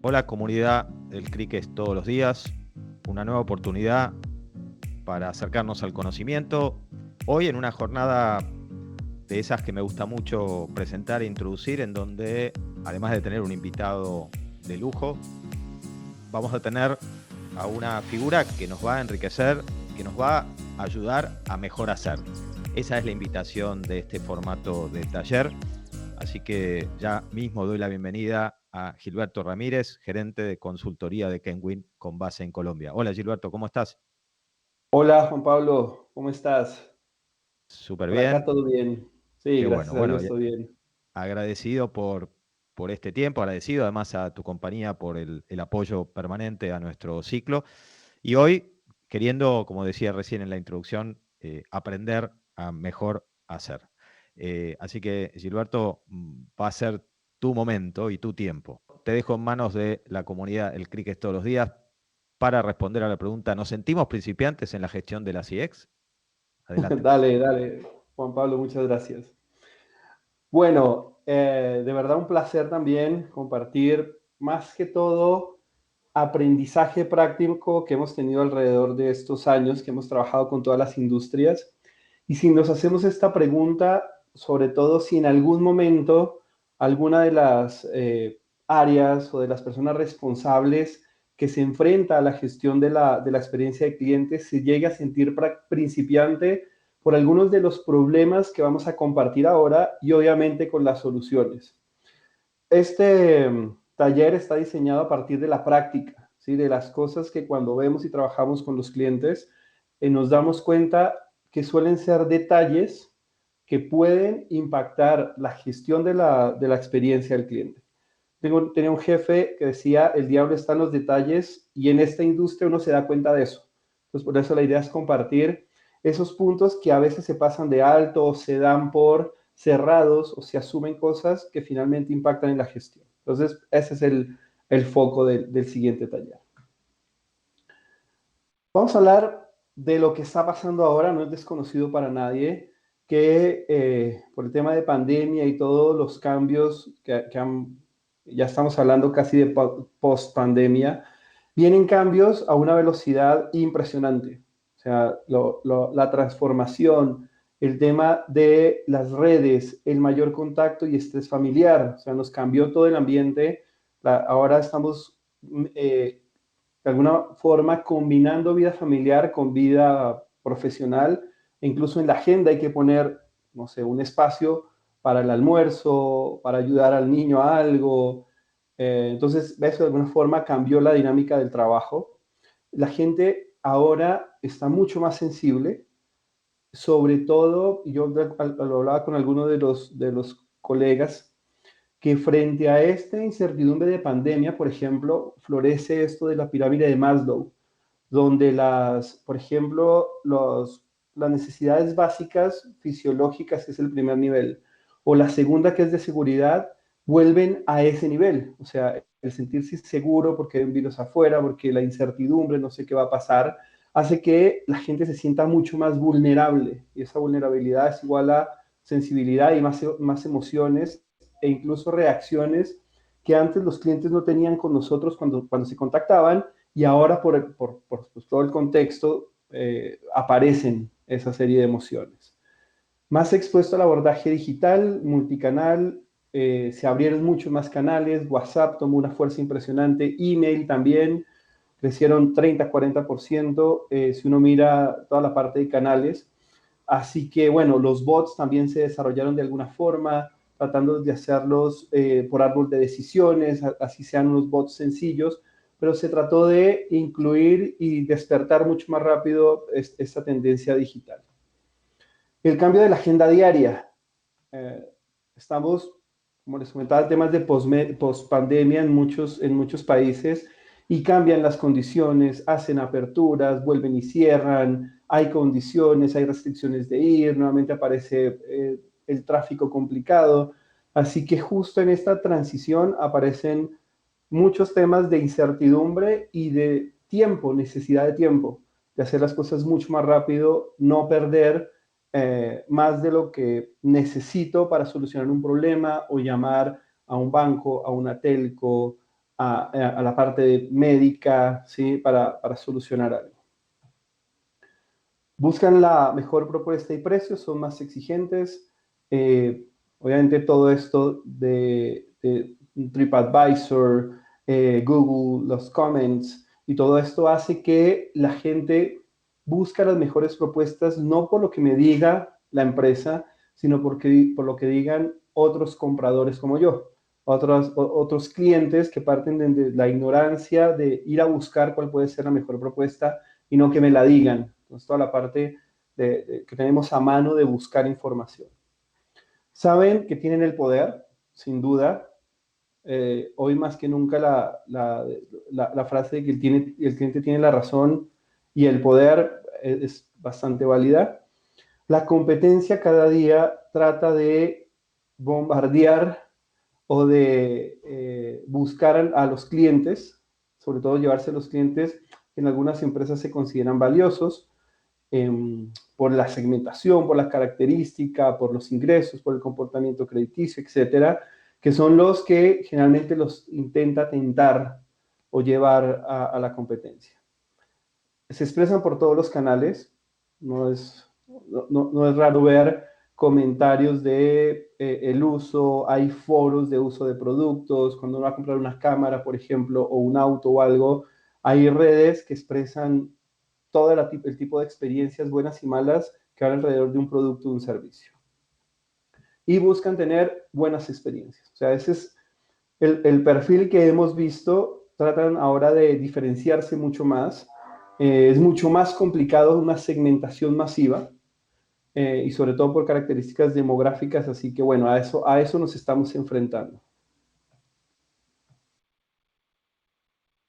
Hola comunidad del Cricket todos los días, una nueva oportunidad para acercarnos al conocimiento. Hoy en una jornada de esas que me gusta mucho presentar e introducir, en donde además de tener un invitado de lujo, vamos a tener a una figura que nos va a enriquecer, que nos va a ayudar a mejor hacer. Esa es la invitación de este formato de taller. Así que ya mismo doy la bienvenida a Gilberto Ramírez, gerente de consultoría de Kenwin con base en Colombia. Hola Gilberto, ¿cómo estás? Hola Juan Pablo, ¿cómo estás? Súper Por acá bien. todo bien. Sí, Qué bueno. gracias a Bueno, Dios todo bien. agradecido por este tiempo, agradecido además a tu compañía por el apoyo permanente a nuestro ciclo. Y hoy, queriendo, como decía recién en la introducción, aprender a mejor hacer. Así que, Gilberto, va a ser tu momento y tu tiempo. Te dejo en manos de la comunidad El Cricket todos los días para responder a la pregunta, ¿nos sentimos principiantes en la gestión de las IEX? Adelante. Dale, dale, Juan Pablo, muchas gracias. Bueno, de verdad un placer también compartir más que todo aprendizaje práctico que hemos tenido alrededor de estos años que hemos trabajado con todas las industrias. Y si nos hacemos esta pregunta, sobre todo si en algún momento alguna de las áreas o de las personas responsables que se enfrenta a la gestión de la experiencia de clientes se llega a sentir principiante por algunos de los problemas que vamos a compartir ahora y obviamente con las soluciones. Este taller está diseñado a partir de la práctica, ¿sí? De las cosas que cuando vemos y trabajamos con los clientes, nos damos cuenta que suelen ser detalles que pueden impactar la gestión de la experiencia del cliente. Tenía un jefe que decía, el diablo está en los detalles y en esta industria uno se da cuenta de eso. Entonces, por eso la idea es compartir esos puntos que a veces se pasan de alto o se dan por cerrados o se asumen cosas que finalmente impactan en la gestión. Entonces, ese es el foco del siguiente taller. Vamos a hablar de lo que está pasando ahora, no es desconocido para nadie, que por el tema de pandemia y todos los cambios que han, ya estamos hablando casi de post-pandemia, vienen cambios a una velocidad impresionante. O sea, la transformación, el tema de las redes, el mayor contacto y estrés familiar, o sea, nos cambió todo el ambiente. Ahora estamos de alguna forma combinando vida familiar con vida profesional, e incluso en la agenda hay que poner, no sé, un espacio para el almuerzo, para ayudar al niño a algo. Entonces, eso de alguna forma cambió la dinámica del trabajo. La gente ahora está mucho más sensible, sobre todo, y yo lo hablaba con algunos de los colegas, que frente a esta incertidumbre de pandemia, por ejemplo, florece esto de la pirámide de Maslow, donde por ejemplo, las necesidades básicas fisiológicas, que es el primer nivel, o la segunda, que es de seguridad, vuelven a ese nivel. O sea, el sentirse seguro porque hay un virus afuera, porque la incertidumbre, no sé qué va a pasar, hace que la gente se sienta mucho más vulnerable. Y esa vulnerabilidad es igual a sensibilidad y más emociones e incluso reacciones que antes los clientes no tenían con nosotros cuando se contactaban, y ahora por pues, todo el contexto aparecen esa serie de emociones. Más expuesto al abordaje digital, multicanal, se abrieron muchos más canales, WhatsApp tomó una fuerza impresionante, email también, crecieron 30-40%, si uno mira toda la parte de canales. Así que, bueno, los bots también se desarrollaron de alguna forma, tratando de hacerlos por árbol de decisiones, así sean unos bots sencillos, pero se trató de incluir y despertar mucho más rápido esta tendencia digital. El cambio de la agenda diaria. Eh, Estamos, como les comentaba, temas de post-pandemia en muchos países, y cambian las condiciones, hacen aperturas, vuelven y cierran, hay condiciones, hay restricciones de ir, nuevamente aparece el tráfico complicado. Así que justo en esta transición aparecen muchos temas de incertidumbre y de tiempo, necesidad de tiempo, de hacer las cosas mucho más rápido, no perder más de lo que necesito para solucionar un problema o llamar a un banco, a una telco, a la parte médica, ¿sí? Para solucionar algo. Buscan la mejor propuesta y precio, son más exigentes. Obviamente todo esto de TripAdvisor, Google, los comments, y todo esto hace que la gente busque las mejores propuestas, no por lo que me diga la empresa, sino por lo que digan otros compradores como yo, otros clientes que parten de la ignorancia de ir a buscar cuál puede ser la mejor propuesta y no que me la digan. Entonces, toda la parte que tenemos a mano de buscar información. Saben que tienen el poder, sin duda. Hoy más que nunca la frase de que el cliente tiene la razón y el poder es bastante válida. La competencia cada día trata de bombardear o de buscar a los clientes, sobre todo llevarse a los clientes que en algunas empresas se consideran valiosos, por la segmentación, por la característica, por los ingresos, por el comportamiento crediticio, etcétera, que son los que generalmente los intenta tentar o llevar a la competencia. Se expresan por todos los canales, no es raro ver comentarios de el uso, hay foros de uso de productos, cuando uno va a comprar una cámara, por ejemplo, o un auto o algo, hay redes que expresan todo el tipo de experiencias buenas y malas que hay alrededor de un producto o un servicio. Y buscan tener buenas experiencias. O sea, ese es el perfil que hemos visto. Tratan ahora de diferenciarse mucho más. Es mucho más complicado una segmentación masiva y sobre todo por características demográficas. Así que bueno, a eso nos estamos enfrentando.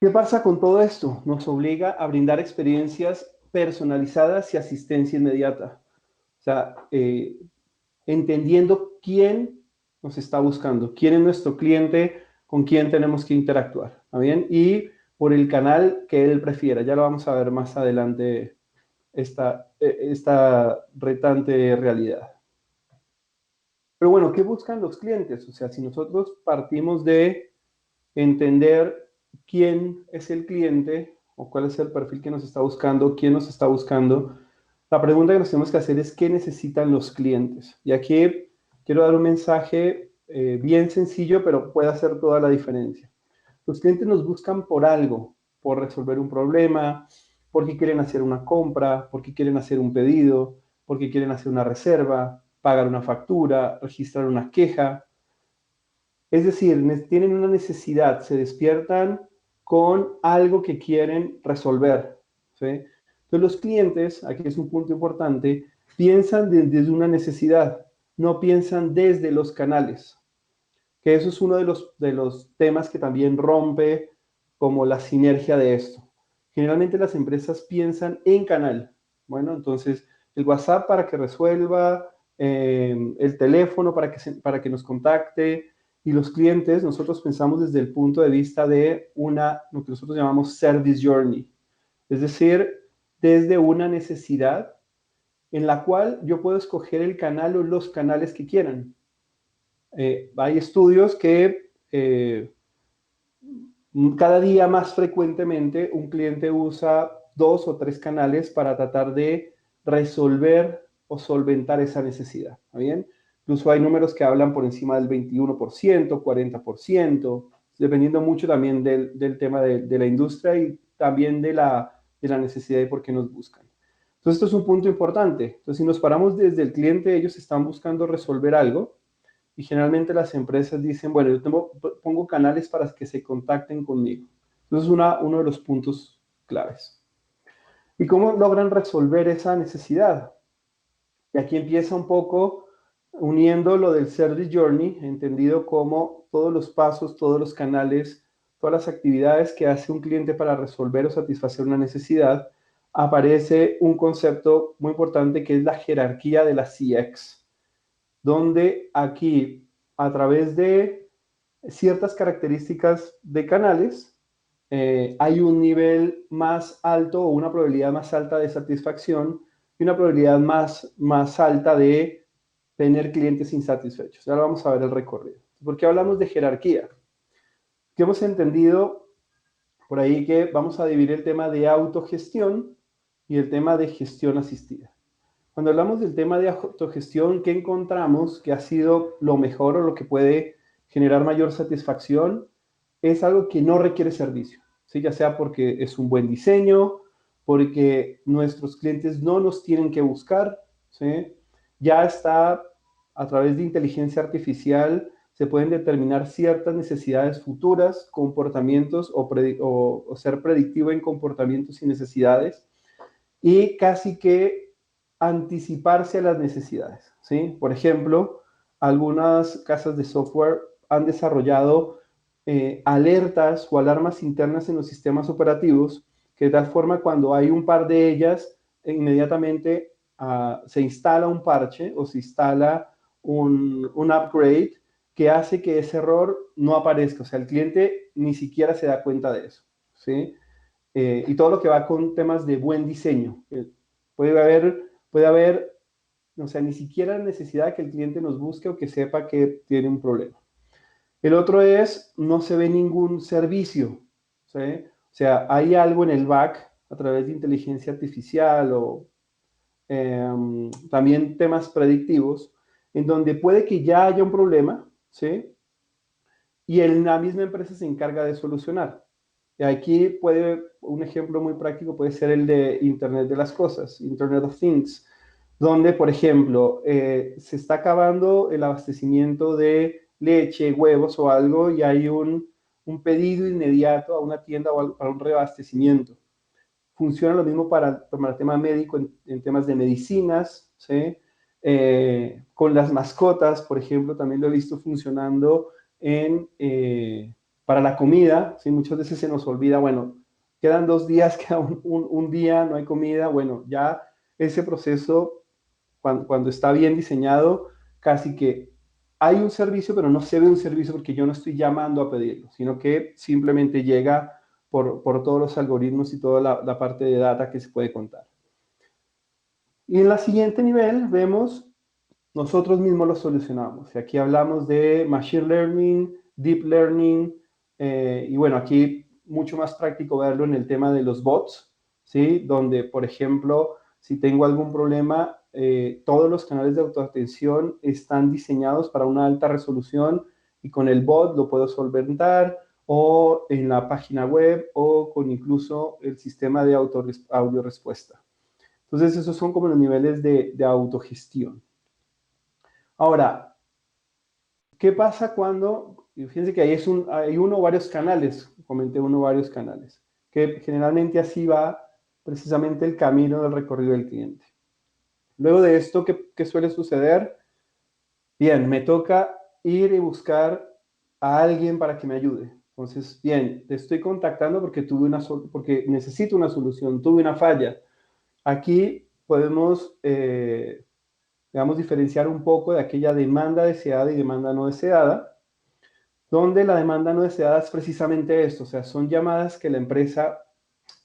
¿Qué pasa con todo esto? Nos obliga a brindar experiencias personalizadas y asistencia inmediata. O sea, entendiendo quién nos está buscando, quién es nuestro cliente, con quién tenemos que interactuar, ¿está bien? Y por el canal que él prefiera. Ya lo vamos a ver más adelante, esta retante realidad. Pero bueno, ¿qué buscan los clientes? O sea, si nosotros partimos de entender quién es el cliente o cuál es el perfil que nos está buscando, quién nos está buscando, la pregunta que nos tenemos que hacer es qué necesitan los clientes. Y aquí quiero dar un mensaje bien sencillo, pero puede hacer toda la diferencia. Los clientes nos buscan por algo, por resolver un problema, porque quieren hacer una compra, porque quieren hacer un pedido, porque quieren hacer una reserva, pagar una factura, registrar una queja. Es decir, tienen una necesidad, se despiertan con algo que quieren resolver, ¿sí? Entonces los clientes, aquí es un punto importante, piensan desde una necesidad, no piensan desde los canales, que eso es uno de los temas que también rompe como la sinergia de esto. Generalmente las empresas piensan en canal. Bueno, entonces el WhatsApp para que resuelva, el teléfono para que nos contacte, y los clientes, nosotros pensamos desde el punto de vista de lo que nosotros llamamos service journey, es decir, desde una necesidad en la cual yo puedo escoger el canal o los canales que quieran. Hay estudios que cada día más frecuentemente un cliente usa 2 o 3 canales para tratar de resolver o solventar esa necesidad. ¿Está bien? Incluso hay números que hablan por encima del 21%, 40%, dependiendo mucho también del tema de la industria y también de la necesidad y por qué nos buscan. Entonces, esto es un punto importante. Entonces, si nos paramos desde el cliente, ellos están buscando resolver algo y generalmente las empresas dicen, bueno, yo pongo canales para que se contacten conmigo. Entonces, es uno de los puntos claves. ¿Y cómo logran resolver esa necesidad? Y aquí empieza un poco uniendo lo del Service Journey, entendido como todos los pasos, todos los canales, todas las actividades que hace un cliente para resolver o satisfacer una necesidad. Aparece un concepto muy importante que es la jerarquía de la CX, donde aquí, a través de ciertas características de canales, hay un nivel más alto o una probabilidad más alta de satisfacción y una probabilidad más alta de tener clientes insatisfechos. Ahora vamos a ver el recorrido. ¿Por qué hablamos de jerarquía? que hemos entendido por ahí que vamos a dividir el tema de autogestión y el tema de gestión asistida. Cuando hablamos del tema de autogestión, ¿qué encontramos que ha sido lo mejor o lo que puede generar mayor satisfacción? Es algo que no requiere servicio, ¿sí? Ya sea porque es un buen diseño, porque nuestros clientes no nos tienen que buscar, ¿sí? Ya está a través de inteligencia artificial, se pueden determinar ciertas necesidades futuras, comportamientos o ser predictivo en comportamientos y necesidades, y casi que anticiparse a las necesidades, ¿sí? Por ejemplo, algunas casas de software han desarrollado alertas o alarmas internas en los sistemas operativos, que de tal forma cuando hay un par de ellas, inmediatamente se instala un parche o se instala un upgrade que hace que ese error no aparezca. O sea, el cliente ni siquiera se da cuenta de eso, ¿sí? Y todo lo que va con temas de buen diseño. Puede haber, o sea, ni siquiera necesidad que el cliente nos busque o que sepa que tiene un problema. El otro es, no se ve ningún servicio, ¿sí? O sea, hay algo en el back a través de inteligencia artificial o también temas predictivos, en donde puede que ya haya un problema, ¿sí? Y la misma empresa se encarga de solucionar. Y aquí un ejemplo muy práctico puede ser el de Internet de las Cosas, Internet of Things, donde, por ejemplo, se está acabando el abastecimiento de leche, huevos o algo y hay un pedido inmediato a una tienda o para un reabastecimiento. Funciona lo mismo para el tema médico en temas de medicinas, ¿sí? Con las mascotas, por ejemplo, también lo he visto funcionando para la comida, ¿sí? Muchas veces se nos olvida, bueno, quedan 2 días, queda un día, no hay comida, bueno, ya ese proceso, cuando está bien diseñado, casi que hay un servicio, pero no se ve un servicio porque yo no estoy llamando a pedirlo, sino que simplemente llega por todos los algoritmos y toda la parte de data que se puede contar. Y en la siguiente nivel vemos, nosotros mismos lo solucionamos. Y aquí hablamos de Machine Learning, Deep Learning, y bueno, aquí mucho más práctico verlo en el tema de los bots, ¿sí? Donde, por ejemplo, si tengo algún problema, todos los canales de autoatención están diseñados para una alta resolución y con el bot lo puedo solventar o en la página web o con incluso el sistema de audio respuesta. Entonces, esos son como los niveles de autogestión. Ahora, ¿qué pasa cuando, fíjense que hay uno o varios canales, comenté uno o varios canales, que generalmente así va precisamente el camino del recorrido del cliente. Luego de esto, ¿qué suele suceder? Bien, me toca ir y buscar a alguien para que me ayude. Entonces, bien, te estoy contactando porque necesito una solución, tuve una falla. Aquí podemos, digamos, diferenciar un poco de aquella demanda deseada y demanda no deseada, donde la demanda no deseada es precisamente esto, o sea, son llamadas que la empresa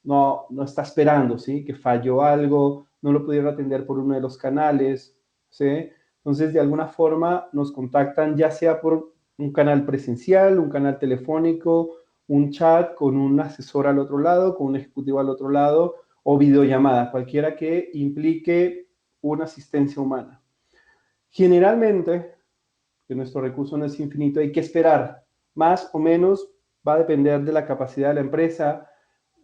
no está esperando, ¿sí? Que falló algo, no lo pudieron atender por uno de los canales, ¿sí? Entonces, de alguna forma nos contactan ya sea por un canal presencial, un canal telefónico, un chat con un asesor al otro lado, con un ejecutivo al otro lado, o videollamada, cualquiera que implique una asistencia humana. Generalmente, que nuestro recurso no es infinito, hay que esperar. Más o menos va a depender de la capacidad de la empresa,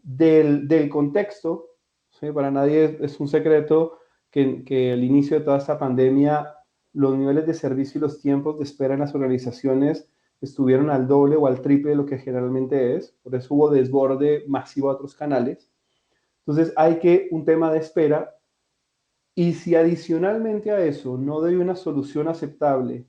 del contexto, ¿sí? Para nadie es un secreto que al inicio de toda esta pandemia los niveles de servicio y los tiempos de espera en las organizaciones estuvieron al doble o al triple de lo que generalmente es, por eso hubo desborde masivo a otros canales. Entonces hay un tema de espera y si adicionalmente a eso no doy una solución aceptable,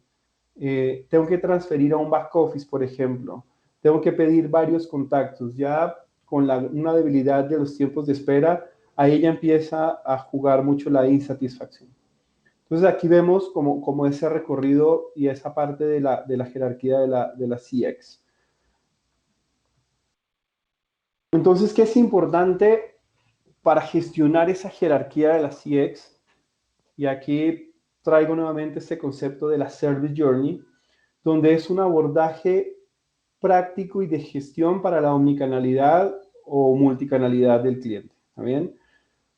tengo que transferir a un back office, por ejemplo, tengo que pedir varios contactos, ya con una debilidad de los tiempos de espera, ahí ya empieza a jugar mucho la insatisfacción. Entonces aquí vemos como ese recorrido y esa parte de la jerarquía de la CX. Entonces, ¿qué es importante para gestionar esa jerarquía de la CX? Y aquí traigo nuevamente este concepto de la Service Journey, donde es un abordaje práctico y de gestión para la omnicanalidad o multicanalidad del cliente. ¿Está bien?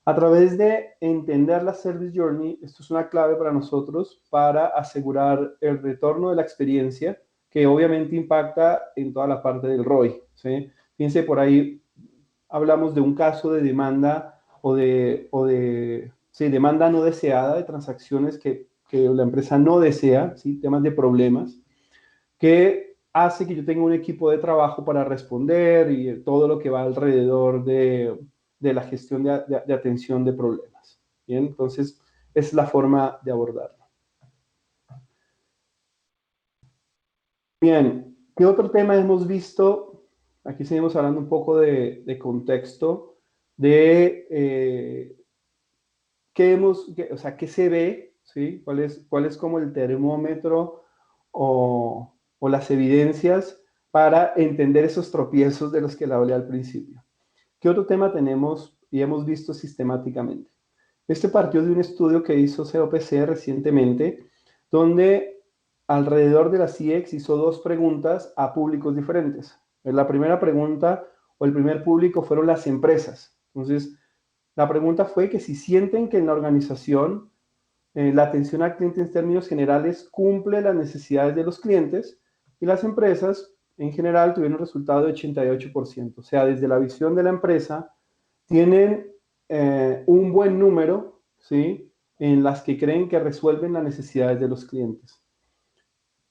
A través de entender la Service Journey, esto es una clave para nosotros para asegurar el retorno de la experiencia, que obviamente impacta en toda la parte del ROI. ¿Sí? Fíjense, por ahí hablamos de un caso de demanda sí, demanda no deseada, de transacciones que la empresa no desea, ¿sí? Temas de problemas, que hace que yo tenga un equipo de trabajo para responder y todo lo que va alrededor de la gestión de atención de problemas. Bien, entonces es la forma de abordarlo. Bien, ¿qué otro tema hemos visto? Aquí seguimos hablando un poco de contexto, o sea, qué se ve, ¿sí? ¿Cuál es como el termómetro o las evidencias para entender esos tropiezos de los que le hablé al principio? ¿Qué otro tema tenemos y hemos visto sistemáticamente? Este partió de un estudio que hizo COPC recientemente, donde alrededor de la CX hizo dos preguntas a públicos diferentes. La primera pregunta o el primer público fueron las empresas. Entonces, la pregunta fue que si sienten que en la organización la atención al cliente en términos generales cumple las necesidades de los clientes, y las empresas en general tuvieron un resultado de 88%. O sea, desde la visión de la empresa tienen un buen número, ¿sí? En las que creen que resuelven las necesidades de los clientes.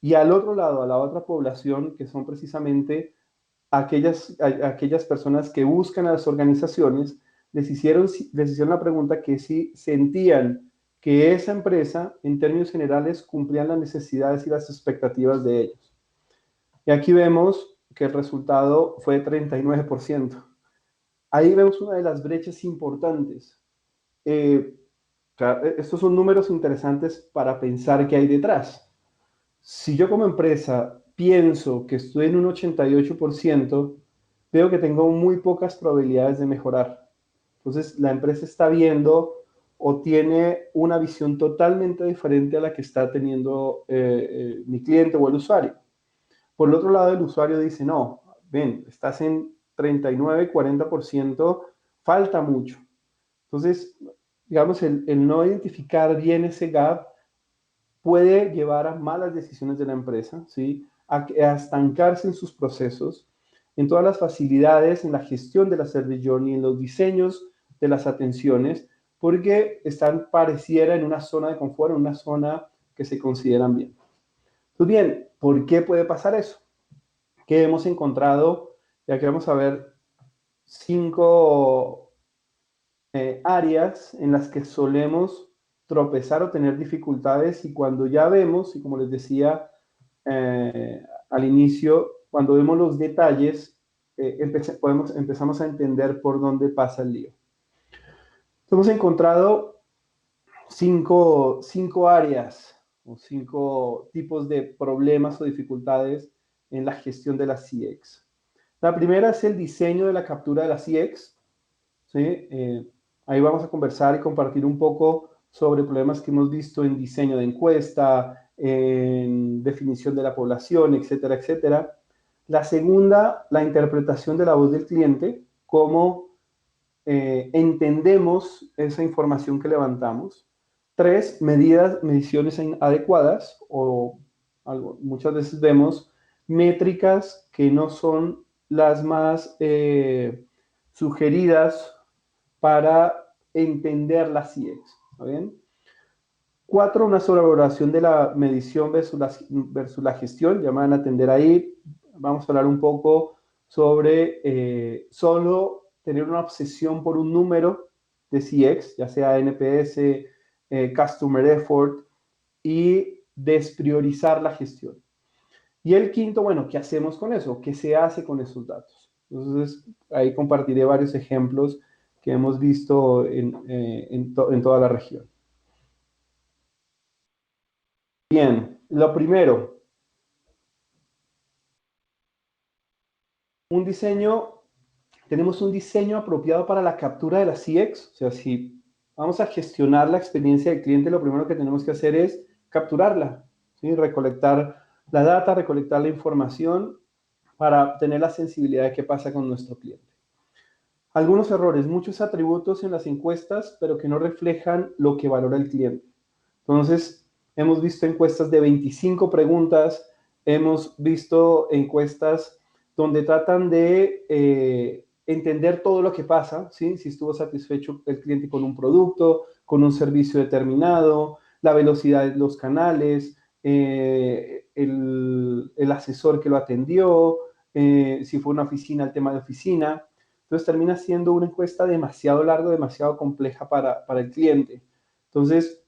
Y al otro lado, a la otra población, que son precisamente aquellas personas que buscan a las organizaciones, les hicieron la pregunta que si sentían que esa empresa, en términos generales, cumplían las necesidades y las expectativas de ellos. Y aquí vemos que el resultado fue 39%. Ahí vemos una de las brechas importantes. Estos son números interesantes para pensar qué hay detrás. Si yo como empresa pienso que estoy en un 88%, veo que tengo muy pocas probabilidades de mejorar. Entonces, la empresa está viendo o tiene una visión totalmente diferente a la que está teniendo mi cliente o el usuario. Por el otro lado, el usuario dice, no, ven, estás en 39, 40%, falta mucho. Entonces, digamos, el no identificar bien ese gap puede llevar a malas decisiones de la empresa, ¿sí? A estancarse en sus procesos, en todas las facilidades, en la gestión de la Service Journey, en los diseños de las atenciones, porque están pareciera en una zona de confort, en una zona que se consideran bien. Pues bien, ¿por qué puede pasar eso? Que hemos encontrado, y aquí vamos a ver 5 áreas en las que solemos tropezar o tener dificultades, y cuando ya vemos, y como les decía al inicio, cuando vemos los detalles, empezamos a entender por dónde pasa el lío. Hemos encontrado cinco áreas o 5 tipos de problemas o dificultades en la gestión de la CX. La primera es el diseño de la captura de la CX. ¿Sí? Ahí vamos a conversar y compartir un poco sobre problemas que hemos visto en diseño de encuesta, en definición de la población, etcétera, etcétera. La segunda, la interpretación de la voz del cliente, cómo entendemos esa información que levantamos. 3, mediciones adecuadas, o muchas veces vemos métricas que no son las más sugeridas para entender la CX. ¿Está bien? 4, una sobrevaloración de la medición versus la gestión. Ya me van a atender ahí. Vamos a hablar un poco sobre solo tener una obsesión por un número de CX, ya sea NPS, Customer Effort, y despriorizar la gestión. Y el quinto, bueno, ¿qué hacemos con eso? ¿Qué se hace con esos datos? Entonces, ahí compartiré varios ejemplos que hemos visto en toda la región. Bien, lo primero, tenemos un diseño apropiado para la captura de la CX. O sea, si vamos a gestionar la experiencia del cliente, lo primero que tenemos que hacer es capturarla, ¿sí? Recolectar la data, recolectar la información para tener la sensibilidad de qué pasa con nuestro cliente. Algunos errores, muchos atributos en las encuestas, pero que no reflejan lo que valora el cliente. Entonces, hemos visto encuestas de 25 preguntas, hemos visto encuestas donde tratan de entender todo lo que pasa, ¿sí? Si estuvo satisfecho el cliente con un producto, con un servicio determinado, la velocidad de los canales, el asesor que lo atendió, si fue una oficina, el tema de oficina. Entonces termina siendo una encuesta demasiado larga, demasiado compleja para el cliente. Entonces,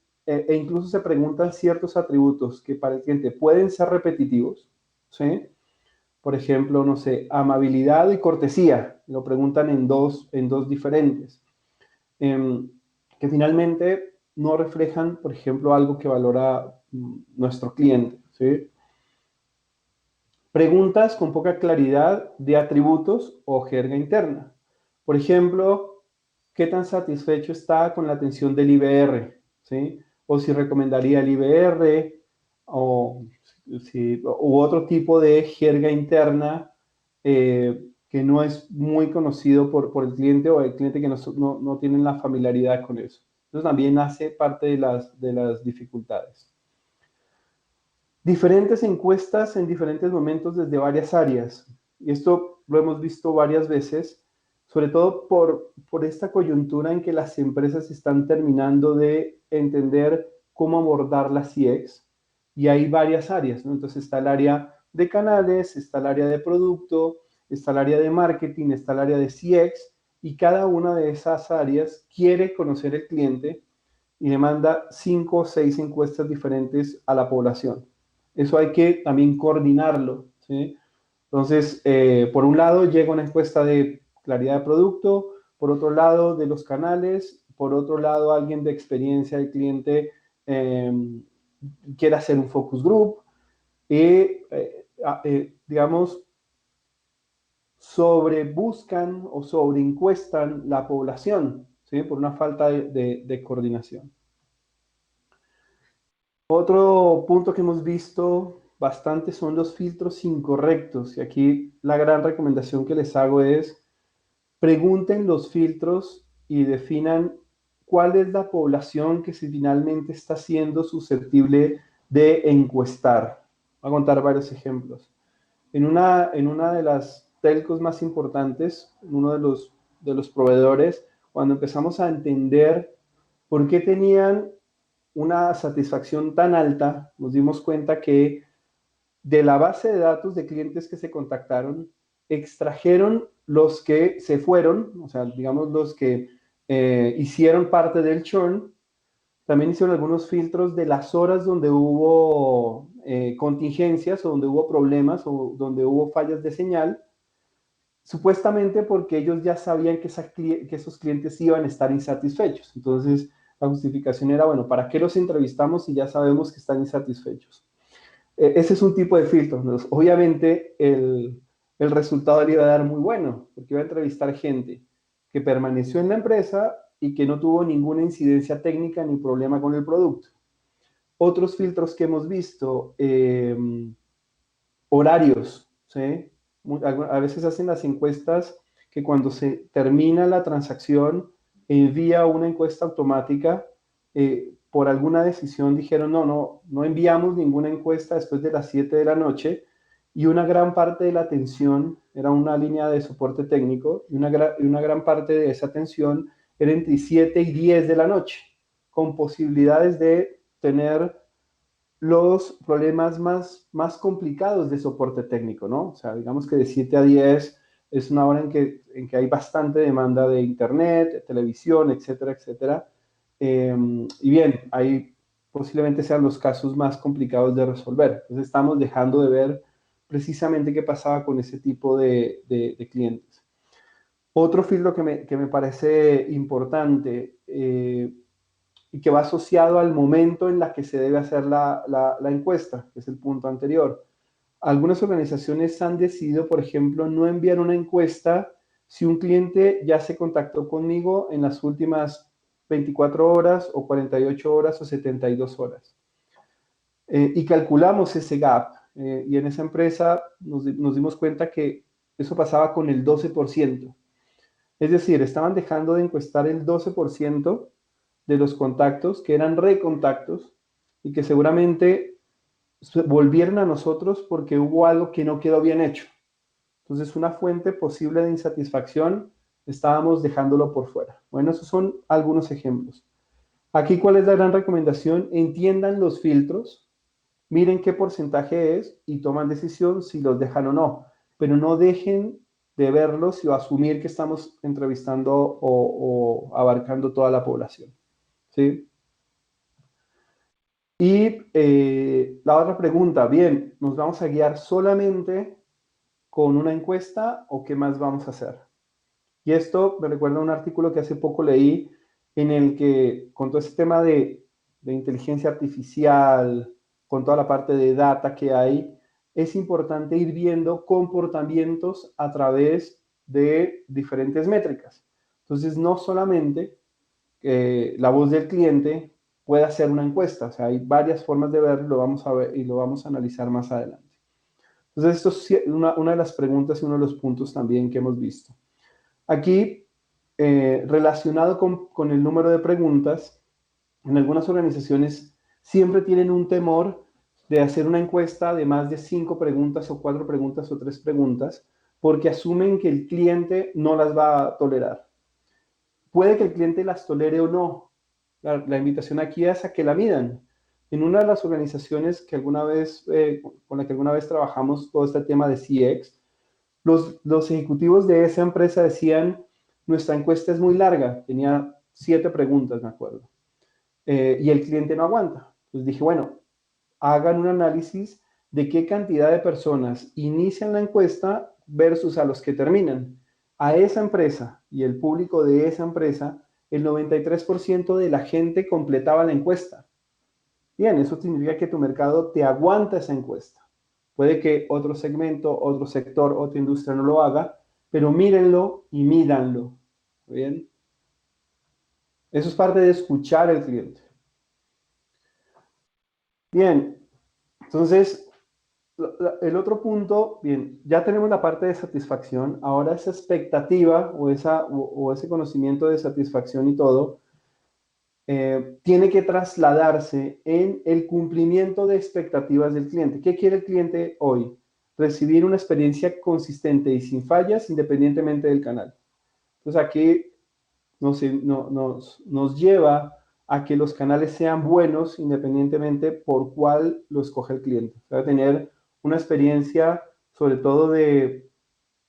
incluso se preguntan ciertos atributos que para el cliente pueden ser repetitivos, ¿sí? Por ejemplo, no sé, amabilidad y cortesía, lo preguntan en dos diferentes, que finalmente no reflejan, por ejemplo, algo que valora nuestro cliente, ¿sí? Preguntas con poca claridad de atributos o jerga interna. Por ejemplo, ¿qué tan satisfecho está con la atención del IBR? ¿Sí? O si recomendaría el IBR u otro tipo de jerga interna que no es muy conocido por el cliente o el cliente que no tiene la familiaridad con eso. Entonces también hace parte de las dificultades. Diferentes encuestas en diferentes momentos desde varias áreas. Y esto lo hemos visto varias veces, sobre todo por esta coyuntura en que las empresas están terminando de entender cómo abordar la CX. Y hay varias áreas, ¿no? Entonces está el área de canales, está el área de producto, está el área de marketing, está el área de CX, y cada una de esas áreas quiere conocer el cliente y le manda 5 o 6 encuestas diferentes a la población. Eso hay que también coordinarlo, ¿sí? Entonces, por un lado llega una encuesta de claridad de producto, por otro lado de los canales, por otro lado alguien de experiencia del cliente quiere hacer un focus group y, digamos, sobrebuscan o sobreencuestan la población, ¿sí? Por una falta de coordinación. Otro punto que hemos visto bastante son los filtros incorrectos. Y aquí la gran recomendación que les hago es pregunten los filtros y definan cuál es la población que finalmente está siendo susceptible de encuestar. Voy a contar varios ejemplos. En una de las telcos más importantes, en uno de los proveedores, cuando empezamos a entender por qué tenían una satisfacción tan alta, nos dimos cuenta que de la base de datos de clientes que se contactaron, extrajeron los que se fueron, o sea, digamos los que hicieron parte del churn. También hicieron algunos filtros de las horas donde hubo contingencias o donde hubo problemas o donde hubo fallas de señal, supuestamente porque ellos ya sabían que esos clientes iban a estar insatisfechos. Entonces, la justificación era, bueno, ¿para qué los entrevistamos si ya sabemos que están insatisfechos? Ese es un tipo de filtro. Obviamente, el resultado le iba a dar muy bueno, porque iba a entrevistar gente que permaneció en la empresa y que no tuvo ninguna incidencia técnica ni problema con el producto. Otros filtros que hemos visto, horarios, ¿sí? A veces hacen las encuestas que cuando se termina la transacción envía una encuesta automática. Por alguna decisión dijeron no enviamos ninguna encuesta después de las 7 de la noche, y una gran parte de la atención era una línea de soporte técnico y una gran parte de esa atención era entre 7 y 10 de la noche, con posibilidades de tener los problemas más complicados de soporte técnico, ¿no? O sea, digamos que de 7 a 10 es una hora en que hay bastante demanda de internet, de televisión, etcétera, etcétera. Y bien, ahí posiblemente sean los casos más complicados de resolver. Entonces estamos dejando de ver precisamente qué pasaba con ese tipo de clientes. Otro filtro que me parece importante, y que va asociado al momento en la que se debe hacer la encuesta, que es el punto anterior. Algunas organizaciones han decidido, por ejemplo, no enviar una encuesta si un cliente ya se contactó conmigo en las últimas 24 horas o 48 horas o 72 horas. Y calculamos ese gap y en esa empresa nos dimos cuenta que eso pasaba con el 12%. Es decir, estaban dejando de encuestar el 12% de los contactos que eran recontactos y que seguramente volvieron a nosotros porque hubo algo que no quedó bien hecho. Entonces, una fuente posible de insatisfacción, estábamos dejándolo por fuera. Bueno, esos son algunos ejemplos. Aquí, ¿cuál es la gran recomendación? Entiendan los filtros, miren qué porcentaje es y toman decisión si los dejan o no, pero no dejen de verlos y asumir que estamos entrevistando o abarcando toda la población. ¿Sí? Y la otra pregunta, bien, ¿nos vamos a guiar solamente con una encuesta o qué más vamos a hacer? Y esto me recuerda a un artículo que hace poco leí en el que con todo ese tema de inteligencia artificial, con toda la parte de data que hay, es importante ir viendo comportamientos a través de diferentes métricas. Entonces, no solamente la voz del cliente puede hacer una encuesta, o sea, hay varias formas de verlo, lo vamos a ver y lo vamos a analizar más adelante. Entonces, esto es una de las preguntas y uno de los puntos también que hemos visto. Aquí, relacionado con el número de preguntas, en algunas organizaciones siempre tienen un temor de hacer una encuesta de más de 5 preguntas o 4 preguntas o 3 preguntas, porque asumen que el cliente no las va a tolerar. Puede que el cliente las tolere o no. La invitación aquí es a que la midan. En una de las organizaciones que alguna vez, con la que alguna vez trabajamos todo este tema de CX, los ejecutivos de esa empresa decían, nuestra encuesta es muy larga, tenía 7 preguntas, me acuerdo, y el cliente no aguanta. Entonces dije, bueno, hagan un análisis de qué cantidad de personas inician la encuesta versus a los que terminan. A esa empresa y el público de esa empresa, el 93% de la gente completaba la encuesta. Bien, eso significa que tu mercado te aguanta esa encuesta. Puede que otro segmento, otro sector, otra industria no lo haga, pero mírenlo y mídanlo. ¿Bien? Eso es parte de escuchar al cliente. Bien, entonces, el otro punto, bien, ya tenemos la parte de satisfacción, ahora esa expectativa o ese conocimiento de satisfacción y todo, tiene que trasladarse en el cumplimiento de expectativas del cliente. ¿Qué quiere el cliente hoy? Recibir una experiencia consistente y sin fallas independientemente del canal. Entonces aquí nos lleva a que los canales sean buenos independientemente por cuál lo escoge el cliente. O sea, tener una experiencia, sobre todo de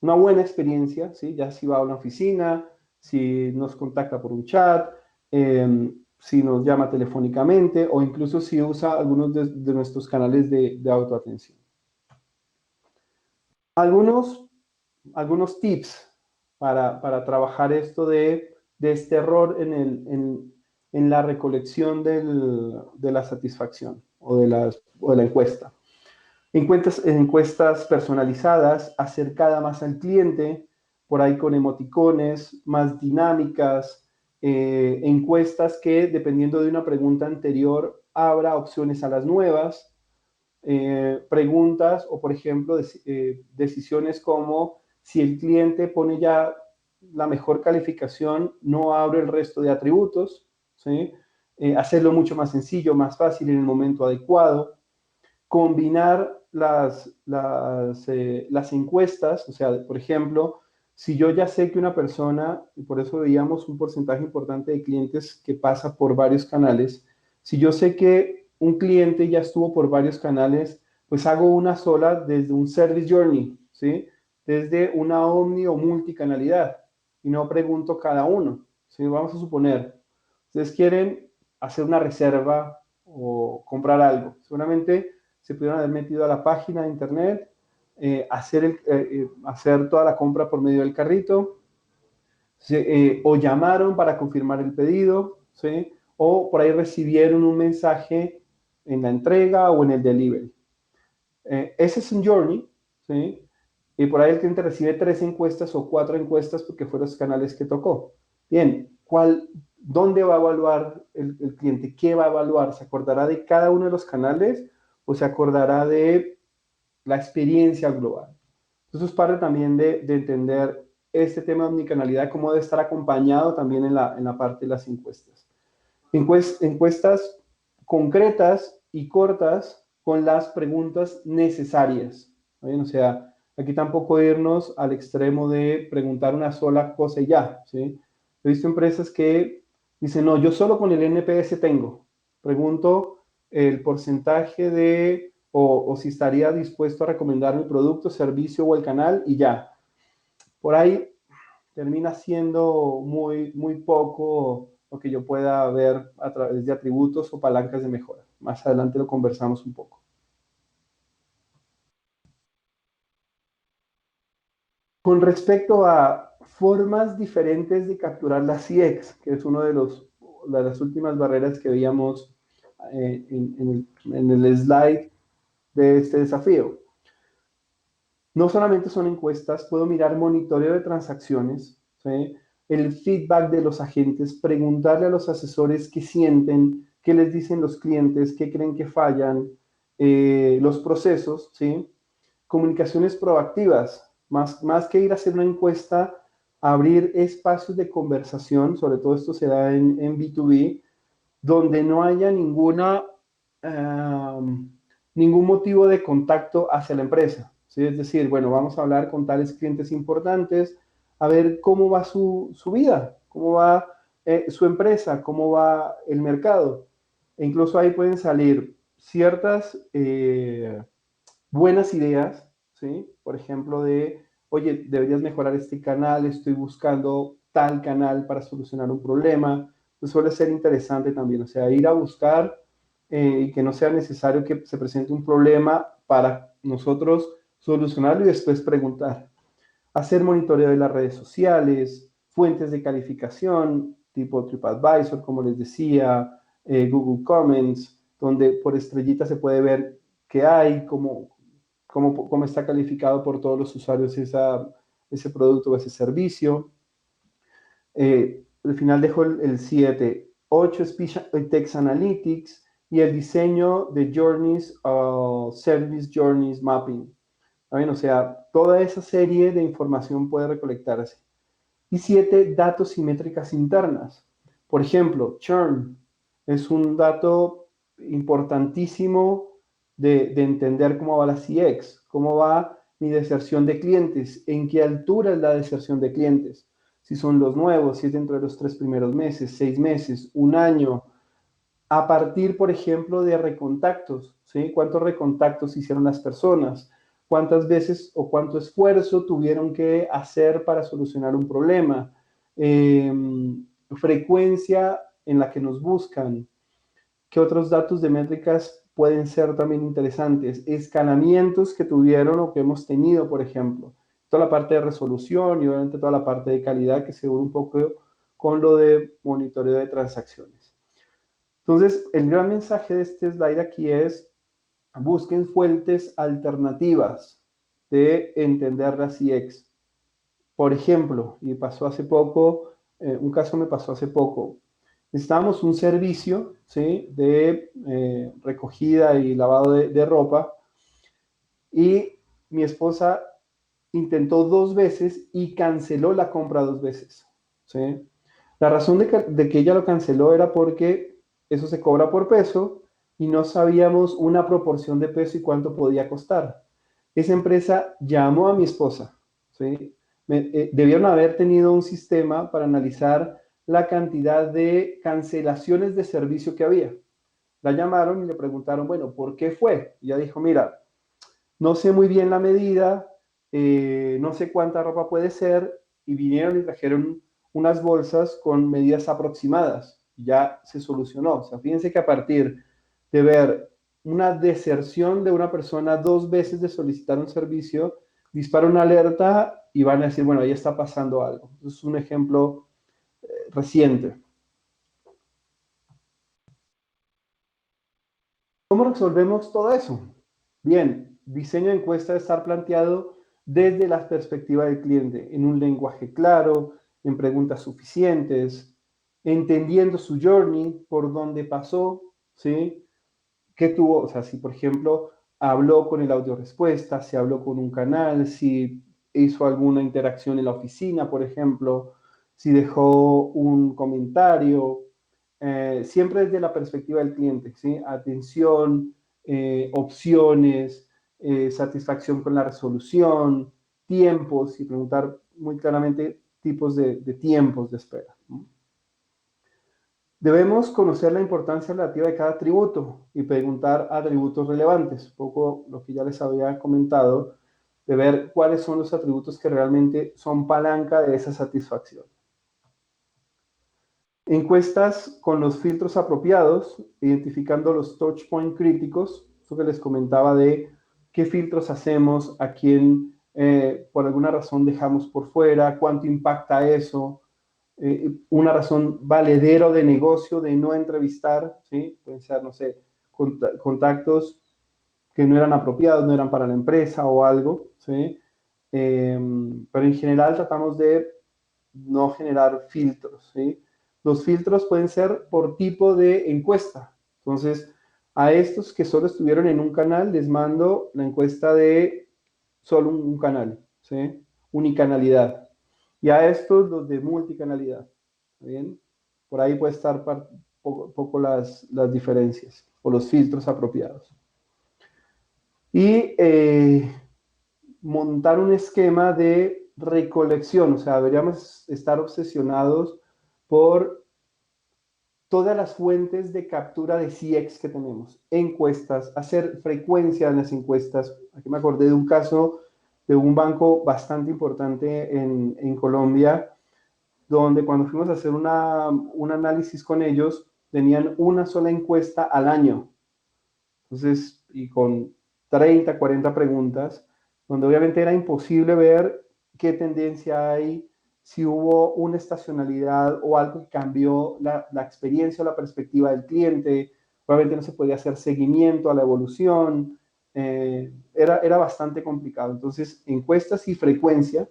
una buena experiencia, ¿sí? Ya si va a una oficina, si nos contacta por un chat, si nos llama telefónicamente o incluso si usa algunos de nuestros canales de autoatención. Algunos tips para trabajar esto de este error en la recolección de la satisfacción o de la encuesta. Encuestas personalizadas, acercada más al cliente, por ahí con emoticones, más dinámicas, encuestas que dependiendo de una pregunta anterior abra opciones a las nuevas, preguntas o por ejemplo decisiones como si el cliente pone ya la mejor calificación, no abre el resto de atributos, ¿sí? Hacerlo mucho más sencillo, más fácil en el momento adecuado, combinar las encuestas, o sea, por ejemplo, si yo ya sé que una persona, y por eso veíamos un porcentaje importante de clientes que pasa por varios canales, si yo sé que un cliente ya estuvo por varios canales, pues hago una sola desde un service journey, ¿sí? Desde una omni o multicanalidad, y no pregunto cada uno, ¿sí? Vamos a suponer, ustedes quieren hacer una reserva o comprar algo, seguramente se pudieron haber metido a la página de internet, hacer toda la compra por medio del carrito, o llamaron para confirmar el pedido, ¿sí? O por ahí recibieron un mensaje en la entrega o en el delivery. Ese es un journey, ¿sí? Y por ahí el cliente recibe 3 encuestas o 4 encuestas porque fueron los canales que tocó. Bien, ¿dónde va a evaluar el cliente? ¿Qué va a evaluar? ¿Se acordará de cada uno de los canales o se acordará de la experiencia global. Entonces es parte también de entender este tema de omnicanalidad, cómo debe estar acompañado también en la parte de las encuestas. Encuestas concretas y cortas con las preguntas necesarias. ¿Bien? O sea, aquí tampoco irnos al extremo de preguntar una sola cosa y ya. ¿Sí? He visto empresas que dicen, no, yo solo con el NPS tengo. Pregunto el porcentaje de, o si estaría dispuesto a recomendar mi producto, servicio o el canal y ya. Por ahí termina siendo muy poco lo que yo pueda ver a través de atributos o palancas de mejora. Más adelante lo conversamos un poco. Con respecto a formas diferentes de capturar la CX, que es una de las últimas barreras que veíamos en el slide de este desafío. No solamente son encuestas, puedo mirar monitoreo de transacciones, ¿sí? El feedback de los agentes, preguntarle a los asesores qué sienten, qué les dicen los clientes, qué creen que fallan, los procesos, ¿sí? Comunicaciones proactivas, más que ir a hacer una encuesta, abrir espacios de conversación, sobre todo esto se da en B2B, donde no haya ningún motivo de contacto hacia la empresa. ¿Sí? Es decir, bueno, vamos a hablar con tales clientes importantes, a ver cómo va su vida, cómo va su empresa, cómo va el mercado. E incluso ahí pueden salir ciertas buenas ideas, ¿sí? Por ejemplo, oye, deberías mejorar este canal, estoy buscando tal canal para solucionar un problema. Pues suele ser interesante también, o sea, ir a buscar y que no sea necesario que se presente un problema para nosotros solucionarlo y después preguntar. Hacer monitoreo de las redes sociales, fuentes de calificación, tipo TripAdvisor, como les decía, Google Comments, donde por estrellitas se puede ver qué hay, cómo está calificado por todos los usuarios ese producto o ese servicio. Al final dejo el 7, 8 Speech Text Analytics y el diseño de Journeys, Service Journeys Mapping. ¿Saben? O sea, toda esa serie de información puede recolectarse. Y 7, datos y métricas internas. Por ejemplo, churn es un dato importantísimo de entender cómo va la CX, cómo va mi deserción de clientes, en qué altura es la deserción de clientes, si son los nuevos, si es dentro de los 3 primeros meses, 6 meses, un año, a partir, por ejemplo, de recontactos, ¿sí? ¿Cuántos recontactos hicieron las personas? ¿Cuántas veces o cuánto esfuerzo tuvieron que hacer para solucionar un problema? Frecuencia en la que nos buscan. ¿Qué otros datos de métricas pueden ser también interesantes? Escalamientos que tuvieron o que hemos tenido, por ejemplo. Toda la parte de resolución y obviamente toda la parte de calidad que se une un poco con lo de monitoreo de transacciones. Entonces, el gran mensaje de este slide aquí es, busquen fuentes alternativas de entender la CX. Por ejemplo, y pasó hace poco, un caso me pasó hace poco, necesitábamos un servicio, ¿sí? De recogida y lavado de ropa y mi esposa intentó 2 veces y canceló la compra 2 veces, ¿sí? La razón de que ella lo canceló era porque eso se cobra por peso y no sabíamos una proporción de peso y cuánto podía costar. Esa empresa llamó a mi esposa, ¿sí? Debieron haber tenido un sistema para analizar la cantidad de cancelaciones de servicio que había. La llamaron y le preguntaron, bueno, ¿por qué fue? Y ella dijo, mira, no sé muy bien la medida, no sé cuánta ropa puede ser, y vinieron y trajeron unas bolsas con medidas aproximadas. Ya se solucionó. O sea, fíjense que a partir de ver una deserción de una persona 2 veces de solicitar un servicio, dispara una alerta y van a decir, bueno, ahí está pasando algo. Es un ejemplo reciente. ¿Cómo resolvemos todo eso? Bien, diseño de encuesta debe estar planteado desde la perspectiva del cliente, en un lenguaje claro, en preguntas suficientes, entendiendo su journey, por dónde pasó, ¿sí? ¿Qué tuvo? O sea, si por ejemplo habló con el audio-respuesta, si habló con un canal, si hizo alguna interacción en la oficina, por ejemplo, si dejó un comentario, siempre desde la perspectiva del cliente, ¿sí? Atención, opciones, satisfacción con la resolución, tiempos y preguntar muy claramente tipos de tiempos de espera, ¿no? Debemos conocer la importancia relativa de cada atributo y preguntar atributos relevantes, un poco lo que ya les había comentado, de ver cuáles son los atributos que realmente son palanca de esa satisfacción. Encuestas con los filtros apropiados, identificando los touch point críticos, eso que les comentaba de qué filtros hacemos, a quién por alguna razón dejamos por fuera, cuánto impacta eso, una razón valedero de negocio de no entrevistar, ¿sí? Pueden ser, no sé, contactos que no eran apropiados, no eran para la empresa o algo, ¿sí? Pero en general tratamos de no generar filtros, ¿sí? Los filtros pueden ser por tipo de encuesta. Entonces, a estos que solo estuvieron en un canal, les mando la encuesta de solo un canal, ¿sí? Unicanalidad. Y a estos los de multicanalidad. ¿Bien? Por ahí puede estar poco las diferencias o los filtros apropiados. Y montar un esquema de recolección, o sea, deberíamos estar obsesionados por todas las fuentes de captura de CX que tenemos, encuestas, hacer frecuencia en las encuestas. Aquí me acordé de un caso de un banco bastante importante en Colombia, donde cuando fuimos a hacer un análisis con ellos, tenían una sola encuesta al año. Entonces, y con 30, 40 preguntas, donde obviamente era imposible ver qué tendencia hay, si hubo una estacionalidad o algo que cambió la experiencia o la perspectiva del cliente. Obviamente no se podía hacer seguimiento a la evolución. Era bastante complicado. Entonces, encuestas y frecuencia.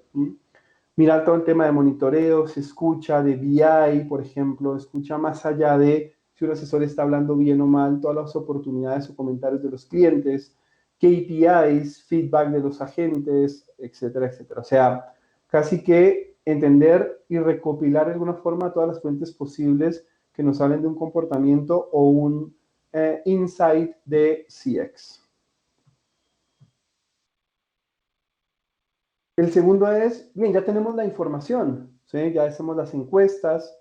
Mirar todo el tema de monitoreo, se escucha de BI, por ejemplo, escucha más allá de si un asesor está hablando bien o mal, todas las oportunidades o comentarios de los clientes, KPIs, feedback de los agentes, etcétera, etcétera. O sea, casi que entender y recopilar de alguna forma todas las fuentes posibles que nos hablen de un comportamiento o un insight de CX. El segundo es, bien, ya tenemos la información, ¿sí? Ya hacemos las encuestas,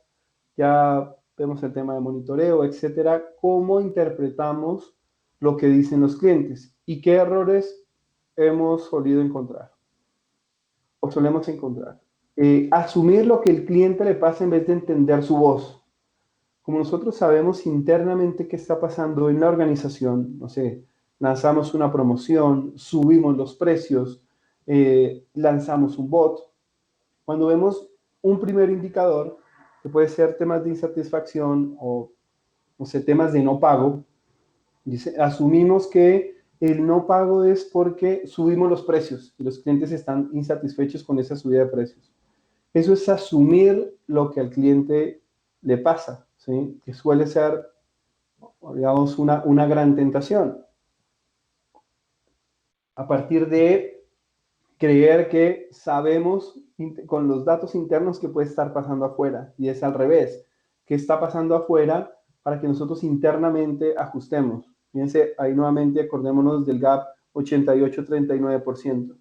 ya vemos el tema de monitoreo, etcétera. ¿Cómo interpretamos lo que dicen los clientes? ¿Y qué errores hemos solido encontrar o solemos encontrar? Asumir lo que el cliente le pasa en vez de entender su voz. Como nosotros sabemos internamente qué está pasando en la organización, no sé, lanzamos una promoción, subimos los precios, lanzamos un bot. Cuando vemos un primer indicador, que puede ser temas de insatisfacción o, no sé, temas de no pago, asumimos que el no pago es porque subimos los precios y los clientes están insatisfechos con esa subida de precios. Eso es asumir lo que al cliente le pasa, ¿sí? Que suele ser, digamos, una gran tentación. A partir de creer que sabemos con los datos internos qué puede estar pasando afuera. Y es al revés. ¿Qué está pasando afuera para que nosotros internamente ajustemos? Fíjense, ahí nuevamente acordémonos del gap 88-39%.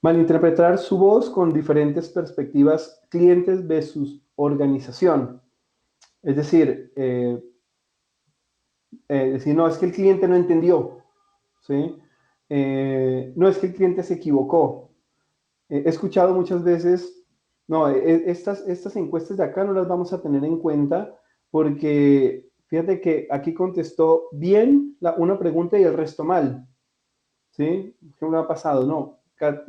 Malinterpretar su voz con diferentes perspectivas, clientes versus organización. Es decir, decir, no, es que el cliente no entendió, ¿sí? No, es que el cliente se equivocó. He escuchado muchas veces, no, estas encuestas de acá no las vamos a tener en cuenta porque fíjate que aquí contestó bien una pregunta y el resto mal, ¿sí? ¿Qué me ha pasado? No,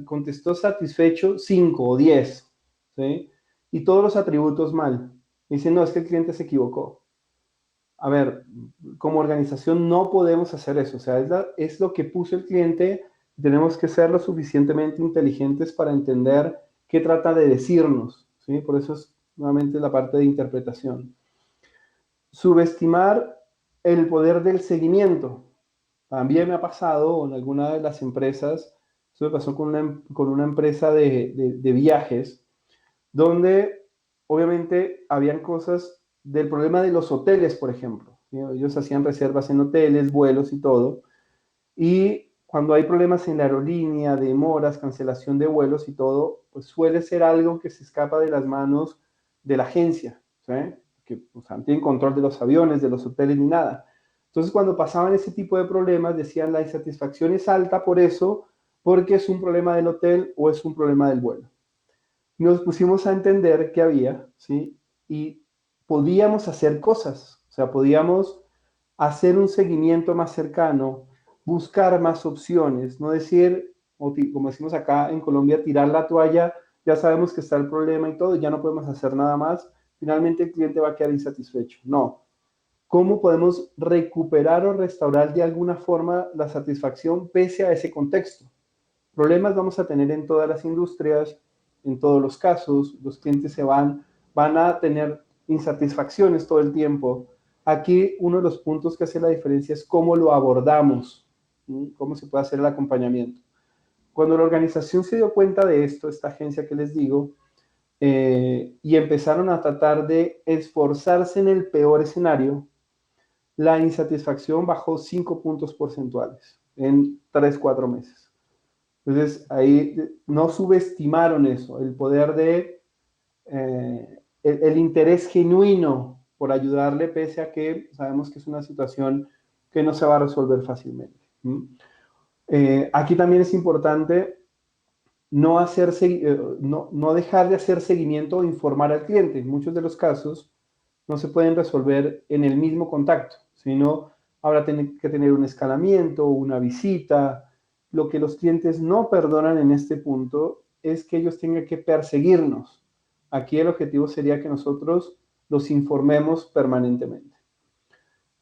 contestó satisfecho 5 o 10, ¿sí? Y todos los atributos mal. Dice, no, es que el cliente se equivocó. A ver, como organización no podemos hacer eso, o sea, es lo que puso el cliente. Tenemos que ser lo suficientemente inteligentes para entender qué trata de decirnos, ¿sí? Por eso es nuevamente la parte de interpretación. Subestimar el poder del seguimiento. También me ha pasado en alguna de las empresas, eso me pasó con una empresa de viajes, donde obviamente habían cosas del problema de los hoteles, por ejemplo. ¿Sí? Ellos hacían reservas en hoteles, vuelos y todo. Y cuando hay problemas en la aerolínea, demoras, cancelación de vuelos y todo, pues suele ser algo que se escapa de las manos de la agencia, ¿sí? Que o sea, no tienen control de los aviones, de los hoteles ni nada. Entonces, cuando pasaban ese tipo de problemas, decían la insatisfacción es alta por eso, porque es un problema del hotel o es un problema del vuelo. Nos pusimos a entender qué había, ¿sí? Y podíamos hacer cosas, o sea, podíamos hacer un seguimiento más cercano, buscar más opciones, no decir, como decimos acá en Colombia, tirar la toalla, ya sabemos que está el problema y todo, ya no podemos hacer nada más, finalmente el cliente va a quedar insatisfecho. No. ¿Cómo podemos recuperar o restaurar de alguna forma la satisfacción pese a ese contexto? Problemas vamos a tener en todas las industrias, en todos los casos, los clientes van a tener insatisfacciones todo el tiempo. Aquí uno de los puntos que hace la diferencia es cómo lo abordamos, ¿sí? Cómo se puede hacer el acompañamiento. Cuando la organización se dio cuenta de esto, esta agencia que les digo, y empezaron a tratar de esforzarse en el peor escenario, la insatisfacción bajó 5 puntos porcentuales en 3 4 meses. Entonces, ahí no subestimaron eso, el poder de el interés genuino por ayudarle, pese a que sabemos que es una situación que no se va a resolver fácilmente. Aquí también es importante no, no dejar de hacer seguimiento o informar al cliente. En muchos de los casos no se pueden resolver en el mismo contacto, sino habrá que tener un escalamiento, una visita. Lo que los clientes no perdonan en este punto es que ellos tengan que perseguirnos. Aquí el objetivo sería que nosotros los informemos permanentemente.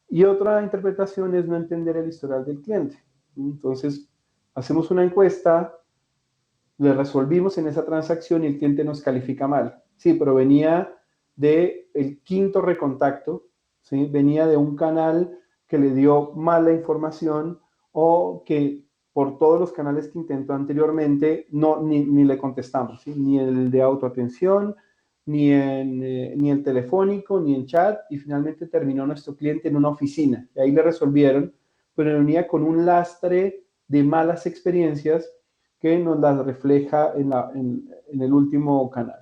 Y otra interpretación es no entender el historial del cliente. Entonces, hacemos una encuesta, le resolvimos en esa transacción y el cliente nos califica mal. Sí, pero venía de el quinto recontacto, ¿sí? Venía de un canal que le dio mala información o que por todos los canales que intentó anteriormente ni le contestamos, ¿sí? Ni el de autoatención, ni el telefónico, ni en chat, y finalmente terminó nuestro cliente en una oficina. Y ahí le resolvieron, pero venía con un lastre de malas experiencias que nos las refleja en el último canal.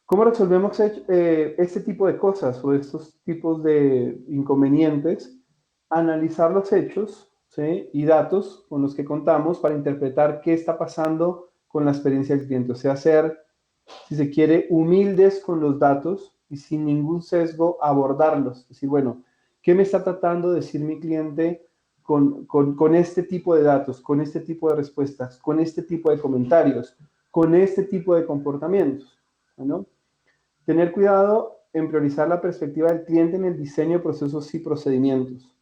¿Cómo resolvemos este tipo de cosas o estos tipos de inconvenientes? Analizar los hechos, ¿sí? Y datos con los que contamos para interpretar qué está pasando con la experiencia del cliente. O sea, ser, si se quiere, humildes con los datos y sin ningún sesgo abordarlos. Es decir, bueno, ¿qué me está tratando de decir mi cliente con este tipo de datos, con este tipo de respuestas, con este tipo de comentarios, con este tipo de comportamientos? ¿No? Tener cuidado en priorizar la perspectiva del cliente en el diseño de procesos y procedimientos.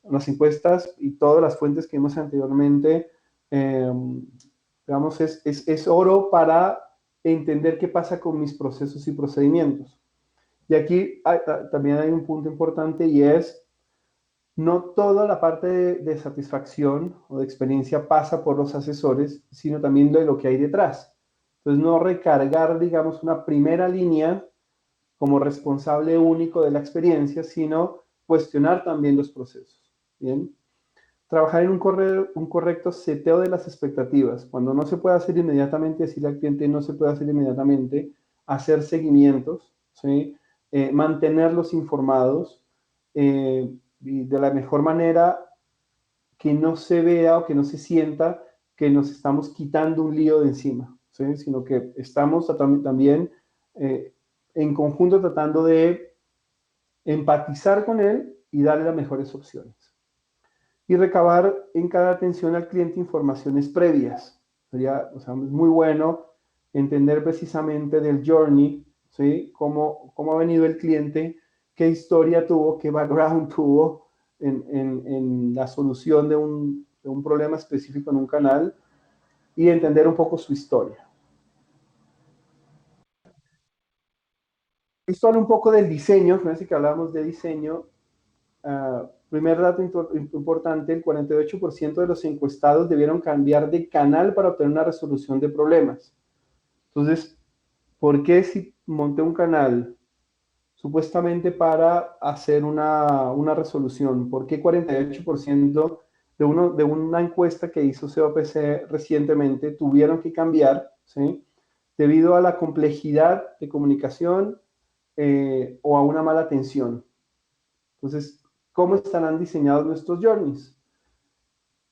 Las encuestas y todas las fuentes que vimos anteriormente, eh, digamos, es oro para entender qué pasa con mis procesos y procedimientos. Y aquí también hay un punto importante y es, no toda la parte de satisfacción o de experiencia pasa por los asesores, sino también de lo que hay detrás. Entonces, no recargar, digamos, una primera línea como responsable único de la experiencia, sino cuestionar también los procesos. ¿Bien? Trabajar en un correcto seteo de las expectativas. Cuando no se puede hacer inmediatamente, decirle al cliente no se puede hacer inmediatamente, hacer seguimientos, ¿sí? Mantenerlos informados y de la mejor manera que no se vea o que no se sienta que nos estamos quitando un lío de encima, ¿sí? Sino que estamos también eh, en conjunto tratando de empatizar con él y darle las mejores opciones. Y recabar en cada atención al cliente informaciones previas. Sería, o sea, es muy bueno entender precisamente del journey, ¿sí? Cómo ha venido el cliente, qué historia tuvo, qué background tuvo en la solución de un problema específico en un canal y entender un poco su historia. Esto habla un poco del diseño, fíjense que hablamos de diseño. primer dato importante, el 48% de los encuestados debieron cambiar de canal para obtener una resolución de problemas. Entonces, ¿por qué si monté un canal supuestamente para hacer una resolución? ¿Por qué 48% de una encuesta que hizo COPC recientemente tuvieron que cambiar, ¿sí? Debido a la complejidad de comunicación o a una mala atención? Entonces, ¿cómo estarán diseñados nuestros journeys?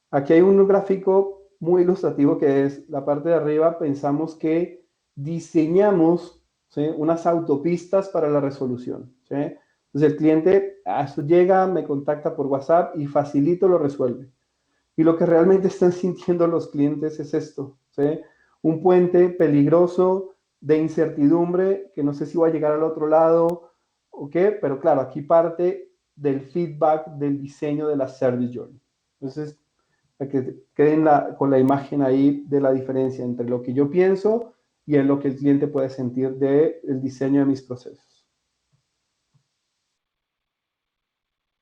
Aquí hay un gráfico muy ilustrativo que es la parte de arriba. Pensamos que diseñamos, ¿sí?, unas autopistas para la resolución, ¿sí? Entonces el cliente esto llega, me contacta por WhatsApp y facilito lo resuelve. Y lo que realmente están sintiendo los clientes es esto, ¿sí? Un puente peligroso de incertidumbre que no sé si va a llegar al otro lado o qué, pero claro, aquí parte del feedback del diseño de la Service Journey. Entonces, para que queden con la imagen ahí de la diferencia entre lo que yo pienso y en lo que el cliente puede sentir del diseño de mis procesos.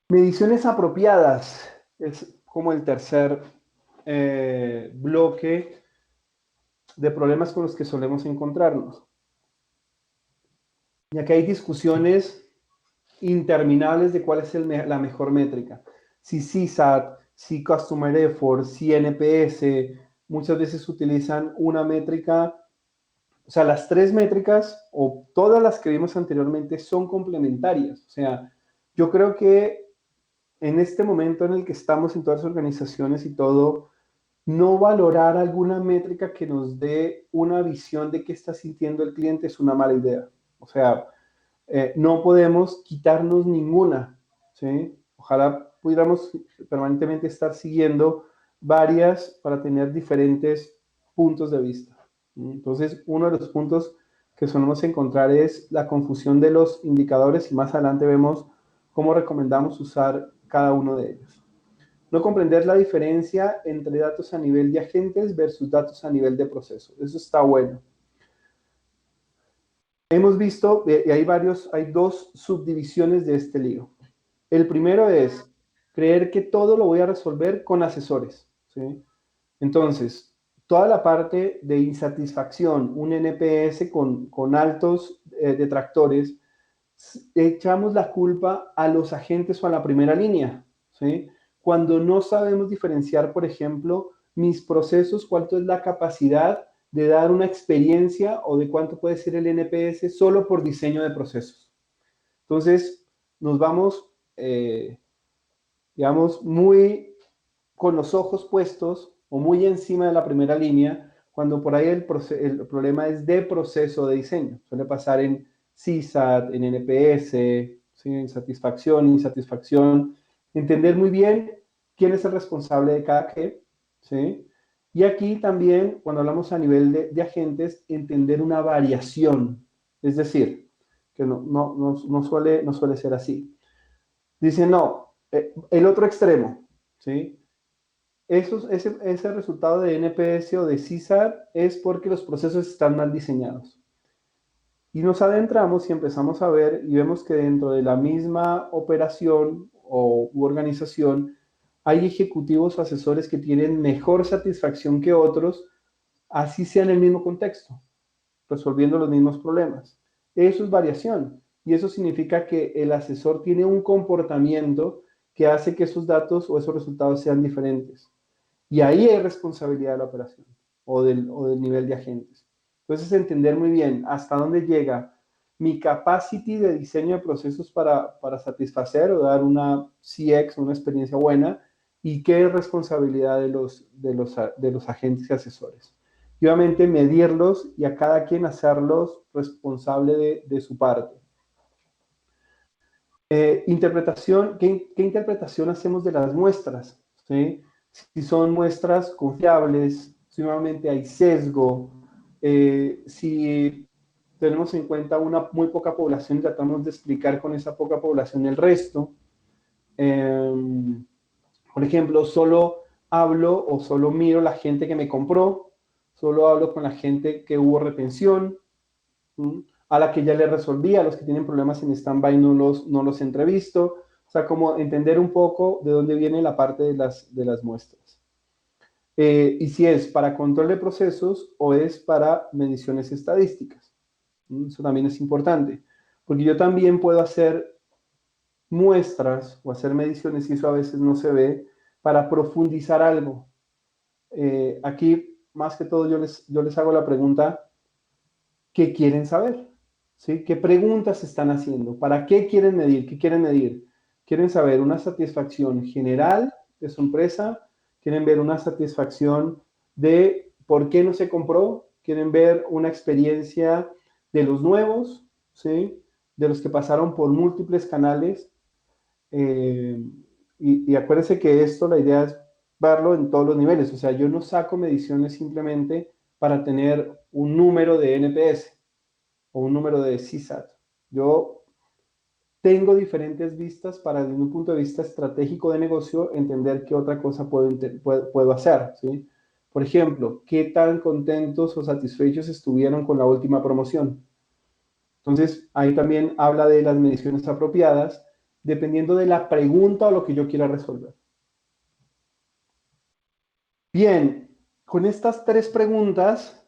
Mediciones apropiadas es como el tercer bloque de problemas con los que solemos encontrarnos. Y aquí hay discusiones interminables de cuál es la mejor métrica. Si CSAT, si Customer Effort, si NPS, muchas veces utilizan una métrica. O sea, las tres métricas o todas las que vimos anteriormente son complementarias. O sea, yo creo que en este momento en el que estamos en todas las organizaciones y todo, no valorar alguna métrica que nos dé una visión de qué está sintiendo el cliente es una mala idea. O sea, no podemos quitarnos ninguna, ¿sí? Ojalá pudiéramos permanentemente estar siguiendo varias para tener diferentes puntos de vista. Entonces, uno de los puntos que solemos encontrar es la confusión de los indicadores y más adelante vemos cómo recomendamos usar cada uno de ellos. No comprender la diferencia entre datos a nivel de agentes versus datos a nivel de proceso. Eso está bueno. Hemos visto, y hay dos subdivisiones de este lío. El primero es creer que todo lo voy a resolver con asesores, ¿sí? Entonces, toda la parte de insatisfacción, un NPS con altos detractores, echamos la culpa a los agentes o a la primera línea, ¿sí? Cuando no sabemos diferenciar, por ejemplo, mis procesos, cuánto es la capacidad de dar una experiencia o de cuánto puede ser el NPS solo por diseño de procesos. Entonces, nos vamos, digamos, muy con los ojos puestos o muy encima de la primera línea, cuando por ahí el problema es de proceso de diseño. Suele pasar en CSAT, en NPS, ¿sí?, en satisfacción, insatisfacción. Entender muy bien quién es el responsable de cada qué, ¿sí? Y aquí también, cuando hablamos a nivel de agentes, entender una variación. Es decir, que no suele ser así. Dicen, no, el otro extremo, ¿sí? Ese resultado de NPS o de CSAT es porque los procesos están mal diseñados. Y nos adentramos y empezamos a ver y vemos que dentro de la misma operación u organización hay ejecutivos o asesores que tienen mejor satisfacción que otros, así sea en el mismo contexto, resolviendo los mismos problemas. Eso es variación y eso significa que el asesor tiene un comportamiento que hace que esos datos o esos resultados sean diferentes. Y ahí hay responsabilidad de la operación o del nivel de agentes. Entonces, entender muy bien hasta dónde llega mi capacity de diseño de procesos para satisfacer o dar una CX, una experiencia buena, y qué es responsabilidad de los agentes y asesores. Y obviamente medirlos y a cada quien hacerlos responsable de su parte. Interpretación, ¿qué interpretación hacemos de las muestras? ¿Sí? Si son muestras confiables, si nuevamente hay sesgo, si tenemos en cuenta una muy poca población, tratamos de explicar con esa poca población el resto. Por ejemplo, solo hablo o solo miro la gente que me compró, solo hablo con la gente que hubo retención, a la que ya le resolví, a los que tienen problemas en stand-by no los entrevisto. O sea, como entender un poco de dónde viene la parte de las muestras. Y si es para control de procesos o es para mediciones estadísticas. Eso también es importante, porque yo también puedo hacer muestras o hacer mediciones, y eso a veces no se ve, para profundizar algo. Aquí, más que todo, yo les hago la pregunta, ¿qué quieren saber? ¿Sí? ¿Qué preguntas están haciendo? ¿Para qué quieren medir? ¿Qué quieren medir? ¿Quieren saber una satisfacción general de su empresa? ¿Quieren ver una satisfacción de por qué no se compró? ¿Quieren ver una experiencia de los nuevos? ¿Sí? De los que pasaron por múltiples canales. Eh, y acuérdense que esto, la idea es verlo en todos los niveles. O sea, yo no saco mediciones simplemente para tener un número de NPS o un número de CSAT. Yo tengo diferentes vistas para, desde un punto de vista estratégico de negocio, entender qué otra cosa puedo hacer. ¿Sí? Por ejemplo, qué tan contentos o satisfechos estuvieron con la última promoción. Entonces, ahí también habla de las mediciones apropiadas, dependiendo de la pregunta o lo que yo quiera resolver. Bien, con estas tres preguntas,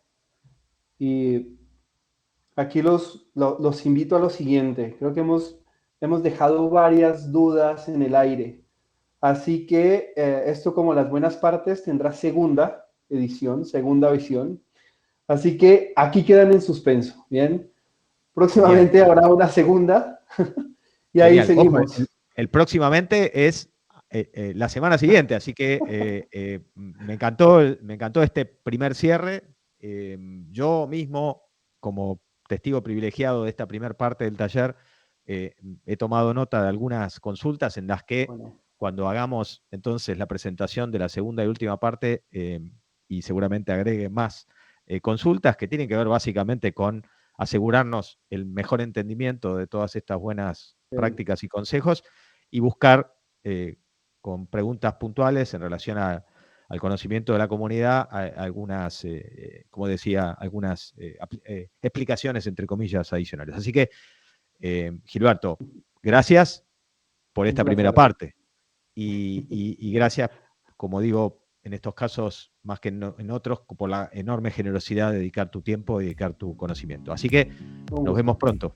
y aquí los invito a lo siguiente. Creo que hemos dejado varias dudas en el aire. Así que esto, como las buenas partes, tendrá segunda edición, segunda visión. Así que aquí quedan en suspenso. Bien, Genial, próximamente habrá una segunda y ahí genial. Ojo, seguimos. el próximamente es la semana siguiente, así que me encantó este primer cierre. Yo mismo, como testigo privilegiado de esta primera parte del taller, he tomado nota de algunas consultas en las que Bueno, cuando hagamos entonces la presentación de la segunda y última parte, y seguramente agregue más consultas que tienen que ver básicamente con asegurarnos el mejor entendimiento de todas estas buenas sí. prácticas y consejos y buscar con preguntas puntuales en relación al conocimiento de la comunidad algunas, como decía, algunas explicaciones, entre comillas, adicionales. Así que, Gilberto, gracias por Un esta primera placer. parte y gracias, como digo, en estos casos, más que en otros, por la enorme generosidad de dedicar tu tiempo y dedicar tu conocimiento. Así que Un nos vemos gusto. pronto.